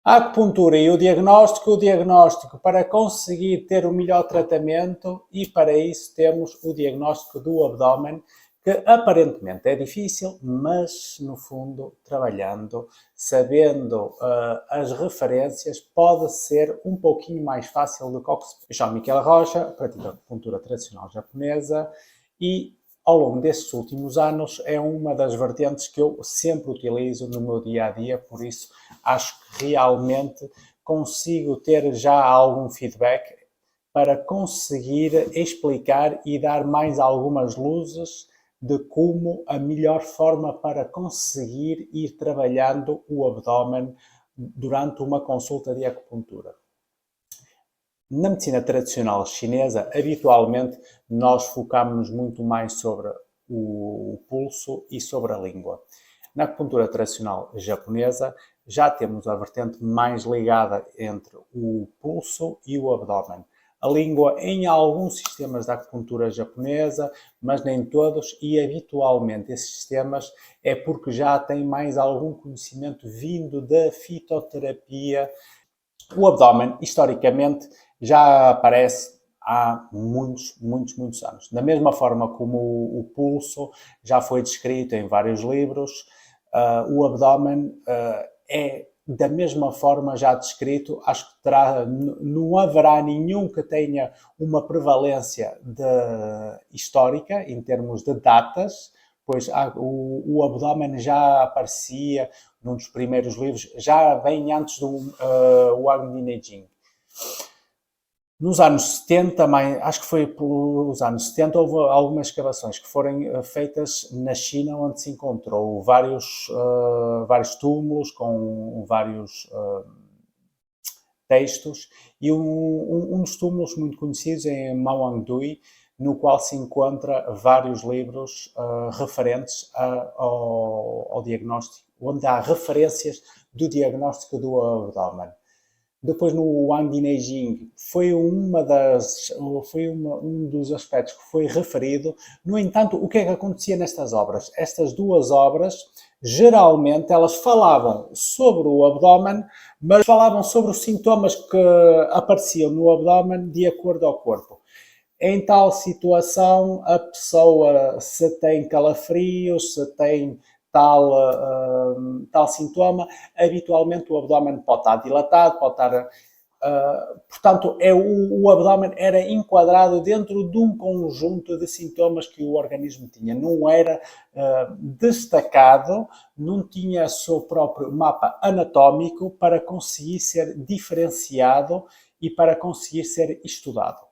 A acupuntura e o diagnóstico para conseguir ter o melhor tratamento e para isso temos o diagnóstico do abdômen, que aparentemente é difícil, mas no fundo, trabalhando, sabendo as referências, pode ser um pouquinho mais fácil do que o que se... Eu chamo Miquel Rocha, pratico acupuntura tradicional japonesa e ao longo destes últimos anos é uma das vertentes que eu sempre utilizo no meu dia a dia, por isso acho que realmente consigo ter já algum feedback para conseguir explicar e dar mais algumas luzes de como a melhor forma para conseguir ir trabalhando o abdômen durante uma consulta de acupuntura. Na medicina tradicional chinesa, habitualmente nós focamos muito mais sobre o pulso e sobre a língua. Na acupuntura tradicional japonesa, já temos a vertente mais ligada entre o pulso e o abdômen. A língua em alguns sistemas da acupuntura japonesa, mas nem todos, e habitualmente esses sistemas é porque já têm mais algum conhecimento vindo da fitoterapia. O abdômen, historicamente, já aparece há muitos anos. Da mesma forma como o pulso já foi descrito em vários livros, o abdômen é da mesma forma já descrito. Acho que não haverá nenhum que tenha uma prevalência histórica em termos de datas, pois o abdômen já aparecia num dos primeiros livros, já bem antes do Wang Dinejing. Nos anos 70, acho que foi pelos anos 70, houve algumas escavações que foram feitas na China, onde se encontrou vários túmulos com vários textos, e um dos túmulos muito conhecidos é em Mawangdui, no qual se encontra vários livros referentes ao diagnóstico, onde há referências do diagnóstico do abdômen. Depois, no Wang Dinejing, foi um dos aspectos que foi referido. No entanto, o que é que acontecia nestas obras? Estas duas obras, geralmente, elas falavam sobre o abdômen, mas falavam sobre os sintomas que apareciam no abdômen de acordo ao corpo. Em tal situação, a pessoa, se tem calafrios, se tem tal sintoma, habitualmente o abdômen pode estar dilatado, pode estar... portanto, o abdômen era enquadrado dentro de um conjunto de sintomas que o organismo tinha. Não era destacado, não tinha o seu próprio mapa anatómico para conseguir ser diferenciado e para conseguir ser estudado.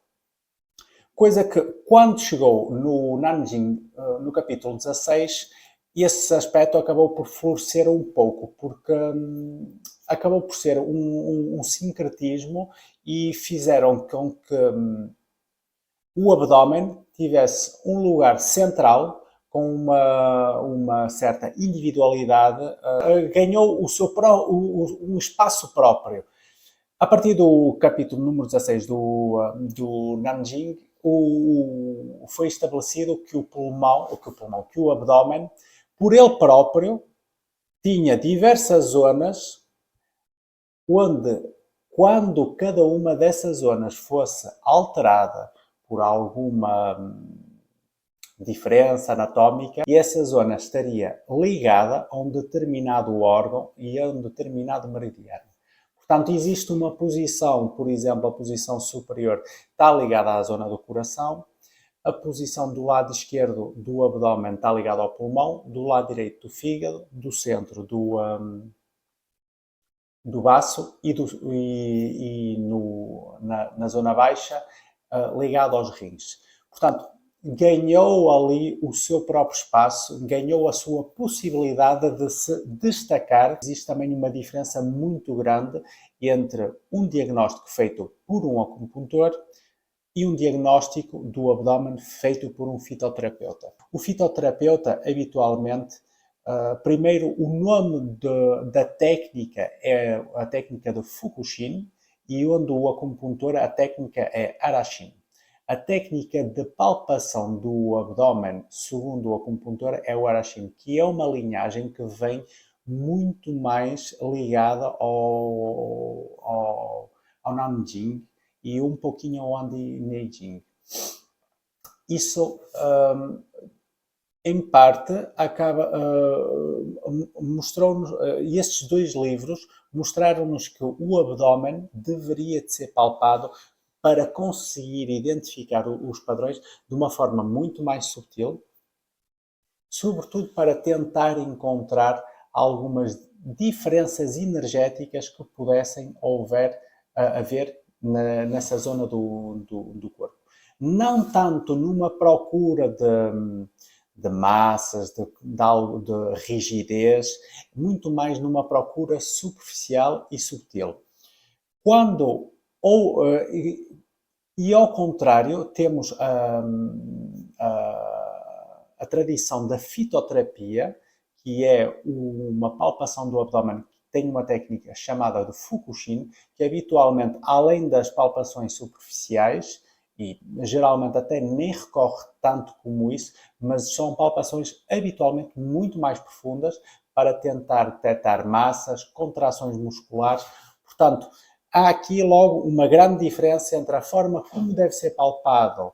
Coisa que, quando chegou no Nanjing, no capítulo 16, esse aspecto acabou por florescer um pouco, porque acabou por ser um sincretismo e fizeram com que o abdômen tivesse um lugar central, com uma certa individualidade, ganhou um espaço próprio. A partir do capítulo número 16 do Nanjing, foi estabelecido que o abdômen, por ele próprio, tinha diversas zonas onde, quando cada uma dessas zonas fosse alterada por alguma diferença anatómica, e essa zona estaria ligada a um determinado órgão e a um determinado meridiano. Portanto, existe uma posição, por exemplo, a posição superior está ligada à zona do coração, a posição do lado esquerdo do abdômen está ligada ao pulmão, do lado direito do fígado, do centro do baço e na zona baixa ligado aos rins. Portanto, ganhou ali o seu próprio espaço, ganhou a sua possibilidade de se destacar. Existe também uma diferença muito grande entre um diagnóstico feito por um acupuntor e um diagnóstico do abdômen feito por um fitoterapeuta. O fitoterapeuta, habitualmente, primeiro, o nome da técnica é a técnica de Fukushin, e onde o acupuntor, a técnica é Arashin. A técnica de palpação do abdômen, segundo o acupuntor, é o Arashin, que é uma linhagem que vem muito mais ligada ao Nanjing e um pouquinho ao Anti-Neijing. Isso, em parte, acaba mostrou-nos, e estes dois livros mostraram-nos que o abdômen deveria de ser palpado para conseguir identificar os padrões de uma forma muito mais subtil, sobretudo para tentar encontrar algumas diferenças energéticas que pudessem haver nessa zona do corpo. Não tanto numa procura de massas, de rigidez, muito mais numa procura superficial e subtil. E ao contrário, temos a tradição da fitoterapia, que é uma palpação do abdômen que tem uma técnica chamada de Fukushin, que habitualmente, além das palpações superficiais, e geralmente até nem recorre tanto como isso, mas são palpações habitualmente muito mais profundas para tentar detectar massas, contrações musculares. Portanto, há aqui logo uma grande diferença entre a forma como deve ser palpado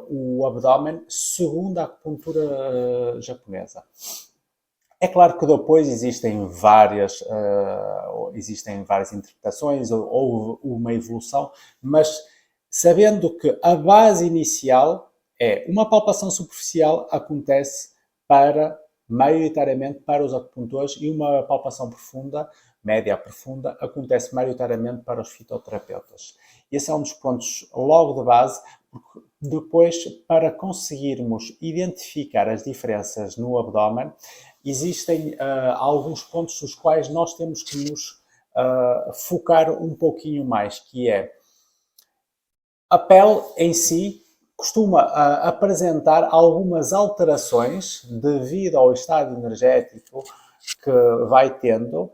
o abdômen segundo a acupuntura japonesa. É claro que depois existem várias interpretações, houve uma evolução, mas sabendo que a base inicial é uma palpação superficial acontece maioritariamente para os acupuntores e uma palpação profunda, média profunda, acontece maioritariamente para os fitoterapeutas. Esse é um dos pontos logo de base, porque depois, para conseguirmos identificar as diferenças no abdômen, existem alguns pontos dos quais nós temos que nos focar um pouquinho mais, que é a pele em si costuma apresentar algumas alterações devido ao estado energético que vai tendo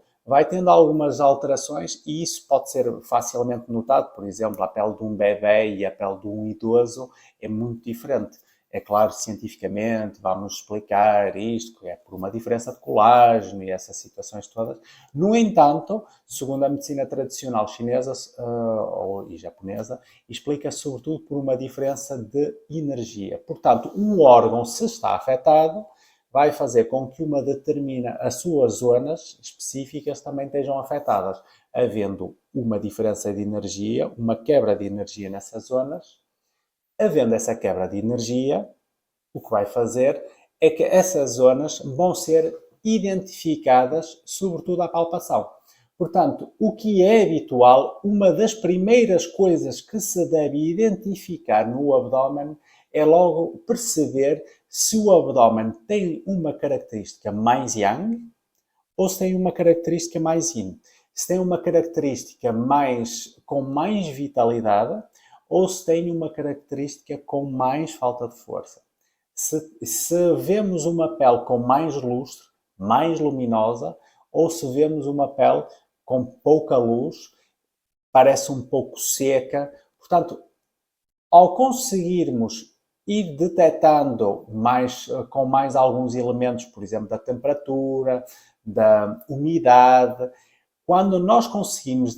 algumas alterações e isso pode ser facilmente notado. Por exemplo, a pele de um bebê e a pele de um idoso é muito diferente. É claro, cientificamente, vamos explicar isto, que é por uma diferença de colágeno e essas situações todas. No entanto, segundo a medicina tradicional chinesa e japonesa, explica sobretudo por uma diferença de energia. Portanto, um órgão, se está afetado, vai fazer com que as suas zonas específicas também estejam afetadas, havendo uma diferença de energia, uma quebra de energia nessas zonas. Havendo essa quebra de energia, o que vai fazer é que essas zonas vão ser identificadas, sobretudo à palpação. Portanto, o que é habitual, uma das primeiras coisas que se deve identificar no abdômen é logo perceber se o abdômen tem uma característica mais yang ou se tem uma característica mais yin. Se tem uma característica com mais vitalidade ou se tem uma característica com mais falta de força. Se vemos uma pele com mais lustre, mais luminosa, ou se vemos uma pele com pouca luz, parece um pouco seca. Portanto, ao conseguirmos ir detectando com mais alguns elementos, por exemplo, da temperatura, da umidade, quando nós conseguimos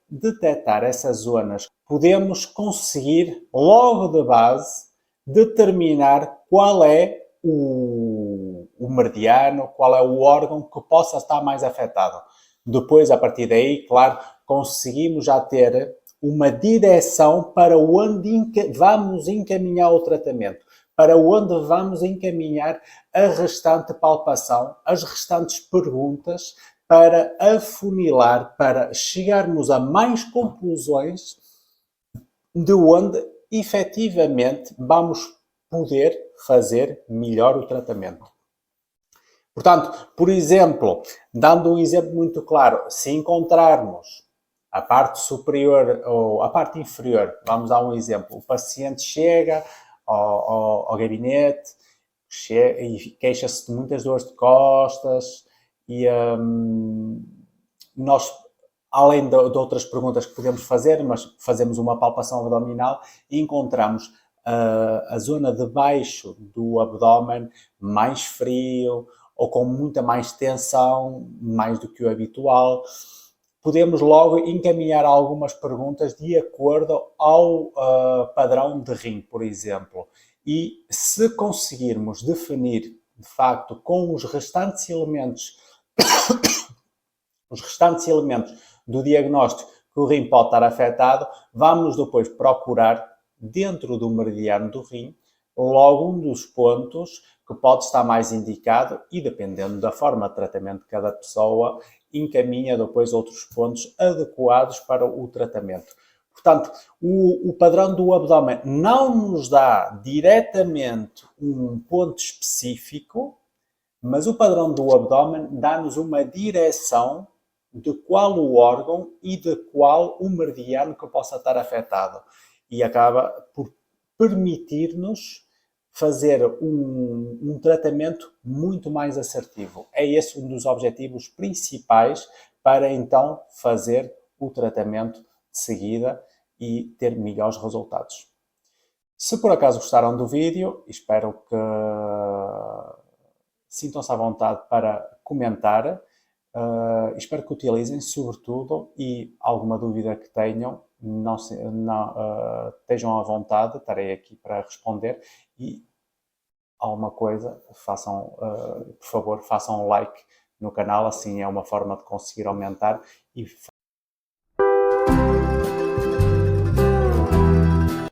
detectar essas zonas, podemos conseguir, logo de base, determinar qual é o meridiano, qual é o órgão que possa estar mais afetado. Depois, a partir daí, claro, conseguimos já ter uma direção para onde vamos encaminhar o tratamento, para onde vamos encaminhar a restante palpação, as restantes perguntas, para afunilar, para chegarmos a mais conclusões de onde efetivamente vamos poder fazer melhor o tratamento. Portanto, por exemplo, dando um exemplo muito claro, se encontrarmos a parte superior ou a parte inferior, vamos dar um exemplo, o paciente chega ao gabinete e queixa-se de muitas dores de costas e nós, além de outras perguntas que podemos fazer, mas fazemos uma palpação abdominal e encontramos a zona de baixo do abdômen mais frio ou com muita mais tensão, mais do que o habitual, podemos logo encaminhar algumas perguntas de acordo ao padrão de rim, por exemplo. E se conseguirmos definir, de facto, com os restantes elementos do diagnóstico que o rim pode estar afetado, vamos depois procurar, dentro do meridiano do rim, logo um dos pontos que pode estar mais indicado e, dependendo da forma de tratamento de cada pessoa, encaminha depois outros pontos adequados para o tratamento. Portanto, o padrão do abdômen não nos dá diretamente um ponto específico, mas o padrão do abdômen dá-nos uma direção de qual o órgão e de qual o meridiano que possa estar afetado. E acaba por permitir-nos fazer um tratamento muito mais assertivo. É esse um dos objetivos principais para então fazer o tratamento de seguida e ter melhores resultados. Se por acaso gostaram do vídeo, espero que sintam-se à vontade para comentar. Espero que utilizem, sobretudo, e alguma dúvida que tenham, estejam à vontade, estarei aqui para responder. E alguma coisa, por favor, façam um like no canal, assim é uma forma de conseguir aumentar e